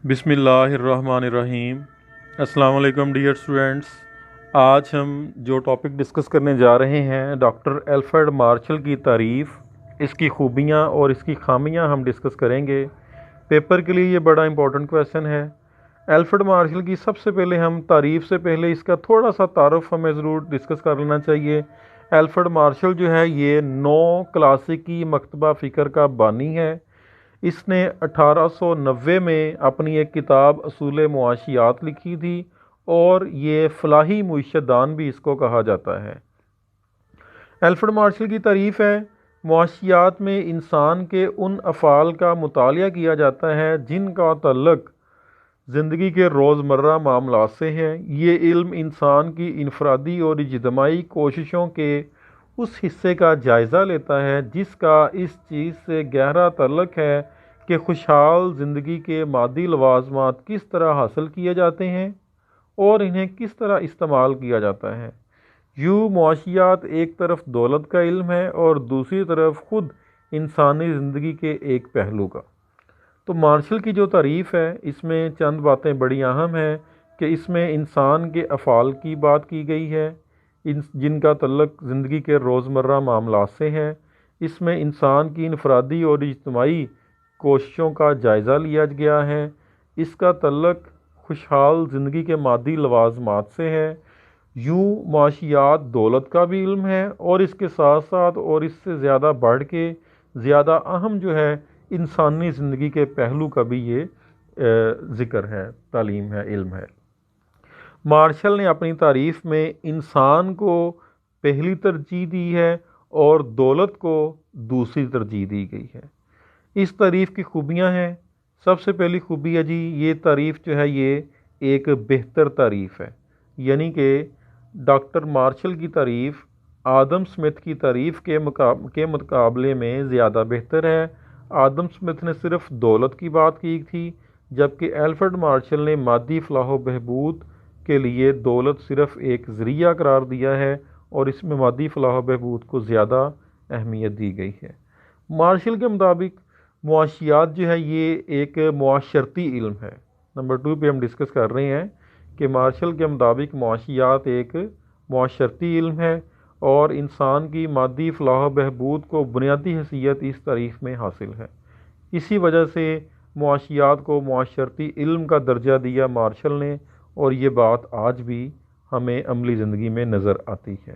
بسم اللہ الرحمن الرحیم۔ السلام علیکم ڈیئر اسٹوڈینٹس۔ آج ہم جو ٹاپک ڈسکس کرنے جا رہے ہیں ڈاکٹر الفریڈ مارشل کی تعریف، اس کی خوبیاں اور اس کی خامیاں ہم ڈسکس کریں گے۔ پیپر کے لیے یہ بڑا امپورٹنٹ کویسچن ہے۔ الفریڈ مارشل کی سب سے پہلے ہم تعریف سے پہلے اس کا تھوڑا سا تعارف ہمیں ضرور ڈسکس کر لینا چاہیے۔ الفریڈ مارشل جو ہے یہ 9 کلاسیکی مکتبہ فکر کا بانی ہے۔ اس نے 1890 میں اپنی ایک کتاب اصول معاشیات لکھی تھی اور یہ فلاحی معیشت دان بھی اس کو کہا جاتا ہے۔ الفریڈ مارشل کی تعریف ہے، معاشیات میں انسان کے ان افعال کا مطالعہ کیا جاتا ہے جن کا تعلق زندگی کے روزمرہ معاملات سے ہے۔ یہ علم انسان کی انفرادی اور اجتماعی کوششوں کے اس حصے کا جائزہ لیتا ہے جس کا اس چیز سے گہرا تعلق ہے کہ خوشحال زندگی کے مادی لوازمات کس طرح حاصل کیے جاتے ہیں اور انہیں کس طرح استعمال کیا جاتا ہے۔ یوں معاشیات ایک طرف دولت کا علم ہے اور دوسری طرف خود انسانی زندگی کے ایک پہلو کا۔ تو مارشل کی جو تعریف ہے اس میں چند باتیں بڑی اہم ہیں کہ اس میں انسان کے افعال کی بات کی گئی ہے جن کا تعلق زندگی کے روزمرہ معاملات سے ہے۔ اس میں انسان کی انفرادی اور اجتماعی کوششوں کا جائزہ لیا گیا ہے۔ اس کا تعلق خوشحال زندگی کے مادی لوازمات سے ہے۔ یوں معاشیات دولت کا بھی علم ہے اور اس کے ساتھ ساتھ اور اس سے زیادہ بڑھ کے زیادہ اہم جو ہے انسانی زندگی کے پہلو کا بھی یہ ذکر ہے، تعلیم ہے، علم ہے۔ مارشل نے اپنی تعریف میں انسان کو پہلی ترجیح دی ہے اور دولت کو دوسری ترجیح دی گئی ہے۔ اس تعریف کی خوبیاں ہیں۔ سب سے پہلی خوبی ہے جی یہ تعریف جو ہے یہ ایک بہتر تعریف ہے، یعنی کہ ڈاکٹر مارشل کی تعریف آدم سمتھ کی تعریف کے مقابلے میں زیادہ بہتر ہے۔ آدم سمتھ نے صرف دولت کی بات کی تھی جبکہ الفریڈ مارشل نے مادی فلاح و بہبود کے لیے دولت صرف ایک ذریعہ قرار دیا ہے اور اس میں مادی فلاح و بہبود کو زیادہ اہمیت دی گئی ہے۔ مارشل کے مطابق معاشیات جو ہے یہ ایک معاشرتی علم ہے۔ نمبر 2 پہ ہم ڈسکس کر رہے ہیں کہ مارشل کے مطابق معاشیات ایک معاشرتی علم ہے اور انسان کی مادی فلاح و بہبود کو بنیادی حیثیت اس تعریف میں حاصل ہے۔ اسی وجہ سے معاشیات کو معاشرتی علم کا درجہ دیا مارشل نے اور یہ بات آج بھی ہمیں عملی زندگی میں نظر آتی ہے۔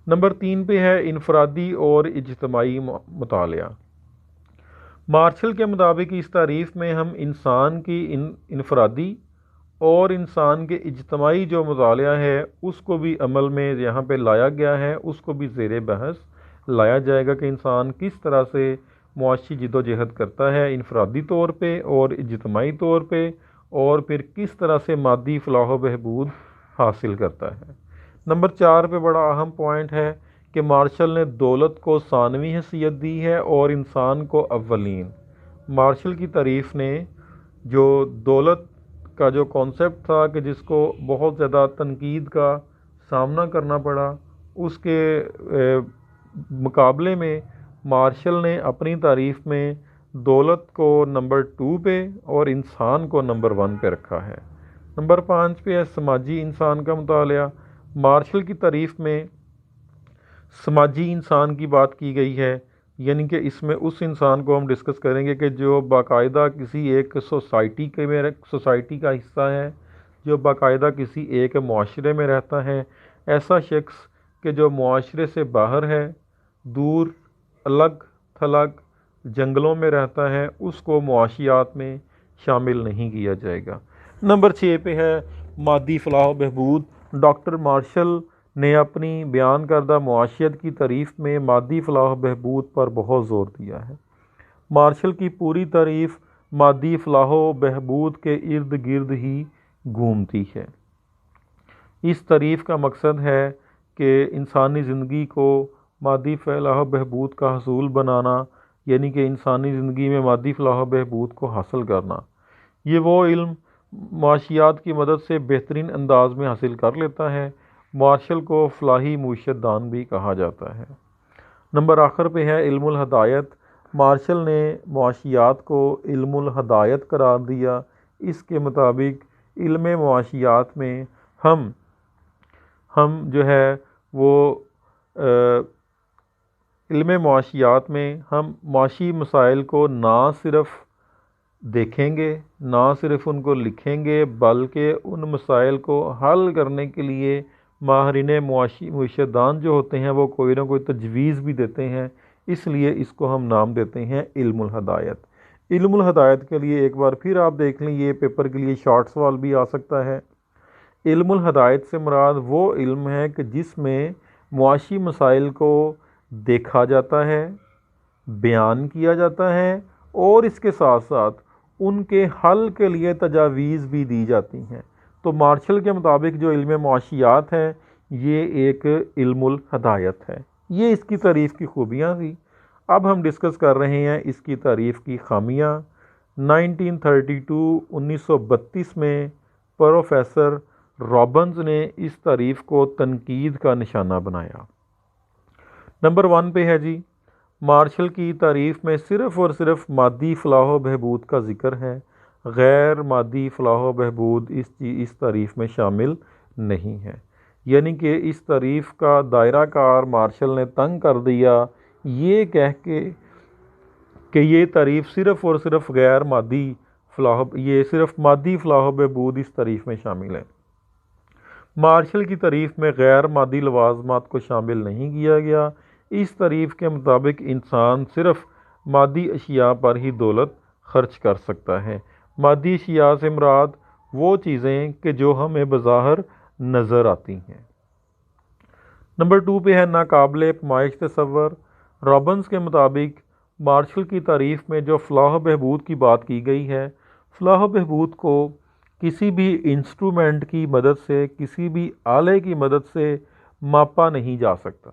نمبر 3 پہ ہے انفرادی اور اجتماعی مطالعہ۔ مارشل کے مطابق اس تعریف میں ہم انسان کی انفرادی اور انسان کے اجتماعی جو مطالعہ ہے اس کو بھی عمل میں یہاں پہ لایا گیا ہے، اس کو بھی زیر بحث لایا جائے گا کہ انسان کس طرح سے معاشی جد و جہد کرتا ہے انفرادی طور پہ اور اجتماعی طور پہ، اور پھر کس طرح سے مادی فلاح و بہبود حاصل کرتا ہے۔ نمبر 4 پہ بڑا اہم پوائنٹ ہے کہ مارشل نے دولت کو ثانوی حیثیت دی ہے اور انسان کو اولین۔ مارشل کی تعریف نے جو دولت کا جو کانسیپٹ تھا کہ جس کو بہت زیادہ تنقید کا سامنا کرنا پڑا، اس کے مقابلے میں مارشل نے اپنی تعریف میں دولت کو نمبر 2 پہ اور انسان کو نمبر 1 پہ رکھا ہے۔ نمبر 5 پہ ہے سماجی انسان کا مطالعہ۔ مارشل کی تعریف میں سماجی انسان کی بات کی گئی ہے، یعنی کہ اس میں اس انسان کو ہم ڈسکس کریں گے کہ جو باقاعدہ کسی ایک سوسائٹی کا حصہ ہے، جو باقاعدہ کسی ایک معاشرے میں رہتا ہے، ایسا شخص کہ جو معاشرے سے باہر ہے، دور الگ تھلگ جنگلوں میں رہتا ہے، اس کو معاشیات میں شامل نہیں کیا جائے گا۔ نمبر 6 پہ ہے مادی فلاح و بہبود۔ ڈاکٹر مارشل نے اپنی بیان کردہ معاشیت کی تعریف میں مادی فلاح و بہبود پر بہت زور دیا ہے۔ مارشل کی پوری تعریف مادی فلاح و بہبود کے ارد گرد ہی گھومتی ہے۔ اس تعریف کا مقصد ہے کہ انسانی زندگی کو مادی فلاح و بہبود کا حصول بنانا، یعنی کہ انسانی زندگی میں مادی فلاح و بہبود کو حاصل کرنا۔ یہ وہ علم معاشیات کی مدد سے بہترین انداز میں حاصل کر لیتا ہے۔ مارشل کو فلاحی معیشت دان بھی کہا جاتا ہے۔ نمبر آخر پہ ہے علم الہدایت۔ مارشل نے معاشیات کو علم الہدایت قرار دیا۔ اس کے مطابق علم معاشیات میں ہم جو ہے وہ علم معاشیات میں ہم معاشی مسائل کو نہ صرف دیکھیں گے، نہ صرف ان کو لکھیں گے، بلکہ ان مسائل کو حل کرنے کے لیے ماہرین معاشیات دان جو ہوتے ہیں وہ کوئی نہ کوئی تجویز بھی دیتے ہیں۔ اس لیے اس کو ہم نام دیتے ہیں علم الہدایت۔ علم الہدایت کے لیے ایک بار پھر آپ دیکھ لیں، یہ پیپر کے لیے شارٹ سوال بھی آ سکتا ہے۔ علم الہدایت سے مراد وہ علم ہے کہ جس میں معاشی مسائل کو دیکھا جاتا ہے، بیان کیا جاتا ہے، اور اس کے ساتھ ساتھ ان کے حل کے لیے تجاویز بھی دی جاتی ہیں۔ تو مارشل کے مطابق جو علم معاشیات ہے یہ ایک علم الہدایت ہے۔ یہ اس کی تعریف کی خوبیاں تھی۔ اب ہم ڈسکس کر رہے ہیں اس کی تعریف کی خامیاں۔ 1932 میں پروفیسر رابنز نے اس تعریف کو تنقید کا نشانہ بنایا۔ نمبر 1 پہ ہے جی، مارشل کی تعریف میں صرف اور صرف مادی فلاح و بہبود کا ذکر ہے، غیر مادی فلاح و بہبود اس تعریف میں شامل نہیں ہے۔ یعنی کہ اس تعریف کا دائرہ کار مارشل نے تنگ کر دیا یہ کہہ کے کہ یہ تعریف صرف اور صرف غیر مادی یہ صرف مادی فلاح و بہبود اس تعریف میں شامل ہے۔ مارشل کی تعریف میں غیر مادی لوازمات کو شامل نہیں کیا گیا۔ اس تعریف کے مطابق انسان صرف مادی اشیاء پر ہی دولت خرچ کر سکتا ہے۔ مادی اشیاء سے مراد وہ چیزیں کہ جو ہمیں بظاہر نظر آتی ہیں۔ نمبر 2 پہ ہے ناقابل پیمائش تصور۔ رابنز کے مطابق مارشل کی تعریف میں جو فلاح و بہبود کی بات کی گئی ہے، فلاح و بہبود کو کسی بھی انسٹرومنٹ کی مدد سے، کسی بھی آلے کی مدد سے ماپا نہیں جا سکتا۔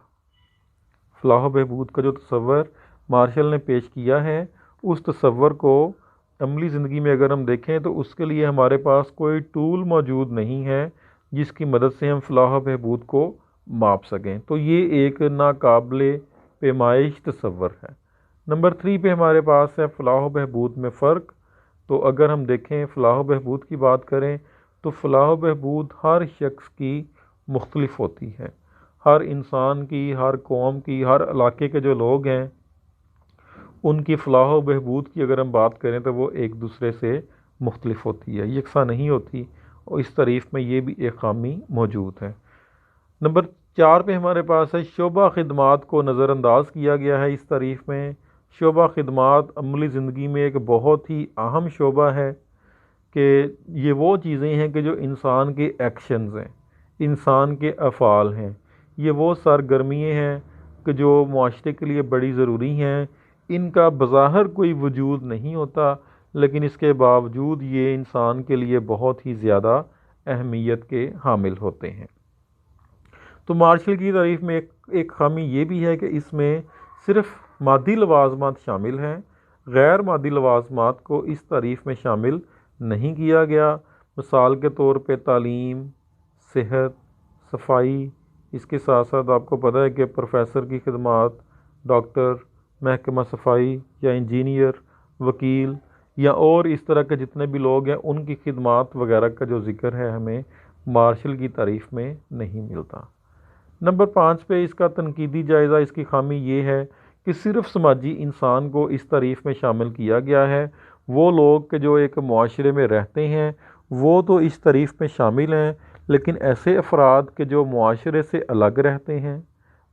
فلاح و بہبود کا جو تصور مارشل نے پیش کیا ہے، اس تصور کو عملی زندگی میں اگر ہم دیکھیں تو اس کے لیے ہمارے پاس کوئی ٹول موجود نہیں ہے جس کی مدد سے ہم فلاح و بہبود کو ماپ سکیں۔ تو یہ ایک ناقابل پیمائش تصور ہے۔ نمبر 3 پہ ہمارے پاس ہے فلاح و بہبود میں فرق۔ تو اگر ہم دیکھیں فلاح و بہبود کی بات کریں تو فلاح و بہبود ہر شخص کی مختلف ہوتی ہے، ہر انسان کی، ہر قوم کی، ہر علاقے کے جو لوگ ہیں ان کی فلاح و بہبود کی اگر ہم بات کریں تو وہ ایک دوسرے سے مختلف ہوتی ہے، یکساں نہیں ہوتی، اور اس تعریف میں یہ بھی ایک خامی موجود ہے۔ نمبر 4 پہ ہمارے پاس ہے شعبہ خدمات کو نظر انداز کیا گیا ہے اس تعریف میں۔ شعبہ خدمات عملی زندگی میں ایک بہت ہی اہم شعبہ ہے کہ یہ وہ چیزیں ہیں کہ جو انسان کے ایکشنز ہیں، انسان کے افعال ہیں، یہ وہ سرگرمیاں ہیں کہ جو معاشرے کے لیے بڑی ضروری ہیں۔ ان کا بظاہر کوئی وجود نہیں ہوتا، لیکن اس کے باوجود یہ انسان کے لیے بہت ہی زیادہ اہمیت کے حامل ہوتے ہیں۔ تو مارشل کی تعریف میں ایک خامی یہ بھی ہے کہ اس میں صرف مادی لوازمات شامل ہیں، غیر مادی لوازمات کو اس تعریف میں شامل نہیں کیا گیا۔ مثال کے طور پہ تعلیم، صحت، صفائی، اس کے ساتھ ساتھ آپ کو پتہ ہے کہ پروفیسر کی خدمات، ڈاکٹر، محکمہ صفائی یا انجینئر، وکیل یا اور اس طرح کے جتنے بھی لوگ ہیں ان کی خدمات وغیرہ کا جو ذکر ہے ہمیں مارشل کی تعریف میں نہیں ملتا۔ نمبر 5 پہ اس کا تنقیدی جائزہ، اس کی خامی یہ ہے کہ صرف سماجی انسان کو اس تعریف میں شامل کیا گیا ہے۔ وہ لوگ کہ جو ایک معاشرے میں رہتے ہیں وہ تو اس تعریف میں شامل ہیں، لیکن ایسے افراد کہ جو معاشرے سے الگ رہتے ہیں،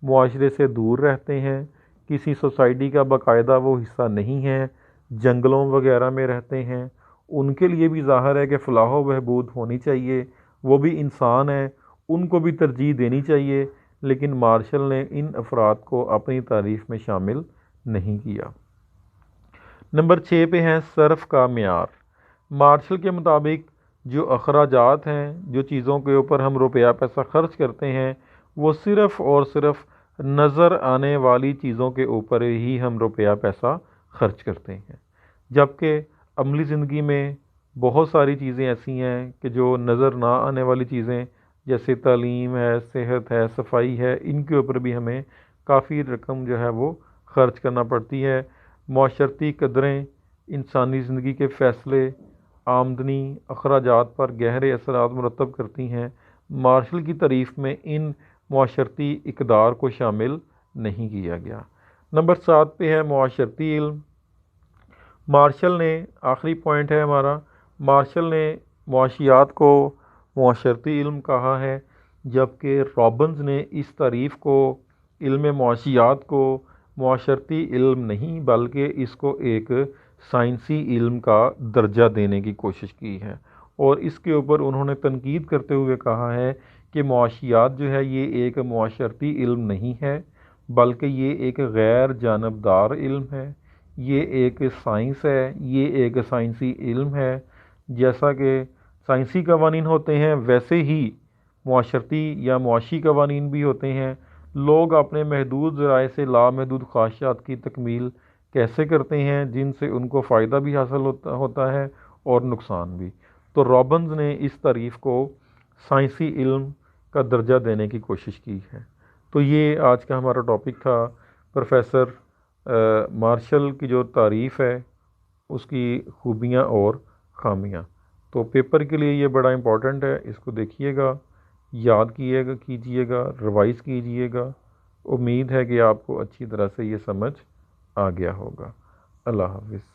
معاشرے سے دور رہتے ہیں، کسی سوسائٹی کا باقاعدہ وہ حصہ نہیں ہے، جنگلوں وغیرہ میں رہتے ہیں، ان کے لیے بھی ظاہر ہے کہ فلاح و بہبود ہونی چاہیے، وہ بھی انسان ہیں، ان کو بھی ترجیح دینی چاہیے، لیکن مارشل نے ان افراد کو اپنی تعریف میں شامل نہیں کیا۔ نمبر 6 پہ ہے صرف کا معیار۔ مارشل کے مطابق جو اخراجات ہیں، جو چیزوں کے اوپر ہم روپیہ پیسہ خرچ کرتے ہیں، وہ صرف اور صرف نظر آنے والی چیزوں کے اوپر ہی ہم روپیہ پیسہ خرچ کرتے ہیں، جبکہ عملی زندگی میں بہت ساری چیزیں ایسی ہیں کہ جو نظر نہ آنے والی چیزیں جیسے تعلیم ہے، صحت ہے، صفائی ہے، ان کے اوپر بھی ہمیں کافی رقم جو ہے وہ خرچ کرنا پڑتی ہے۔ معاشرتی قدریں، انسانی زندگی کے فیصلے آمدنی اخراجات پر گہرے اثرات مرتب کرتی ہیں، مارشل کی تعریف میں ان معاشرتی اقدار کو شامل نہیں کیا گیا۔ نمبر 7 پہ ہے معاشرتی علم۔ مارشل نے، آخری پوائنٹ ہے ہمارا، مارشل نے معاشیات کو معاشرتی علم کہا ہے، جبکہ رابنز نے اس تعریف کو، علم معاشیات کو، معاشرتی علم نہیں بلکہ اس کو ایک سائنسی علم کا درجہ دینے کی کوشش کی ہے، اور اس کے اوپر انہوں نے تنقید کرتے ہوئے کہا ہے کہ معاشیات جو ہے یہ ایک معاشرتی علم نہیں ہے بلکہ یہ ایک غیر جانبدار علم ہے، یہ ایک سائنس ہے، یہ ایک سائنسی علم ہے۔ جیسا کہ سائنسی قوانین ہوتے ہیں ویسے ہی معاشرتی یا معاشی قوانین بھی ہوتے ہیں۔ لوگ اپنے محدود ذرائع سے لامحدود خواہشات کی تکمیل کیسے کرتے ہیں جن سے ان کو فائدہ بھی حاصل ہوتا ہے اور نقصان بھی۔ تو رابنز نے اس تعریف کو سائنسی علم کا درجہ دینے کی کوشش کی ہے۔ تو یہ آج کا ہمارا ٹاپک تھا، پروفیسر مارشل کی جو تعریف ہے اس کی خوبیاں اور خامیاں۔ تو پیپر کے لیے یہ بڑا امپورٹنٹ ہے، اس کو دیکھیے گا، یاد کیجیے گا، ریوائز کیجیے گا۔ امید ہے کہ آپ کو اچھی طرح سے یہ سمجھ آ گیا ہوگا۔ اللہ حافظ۔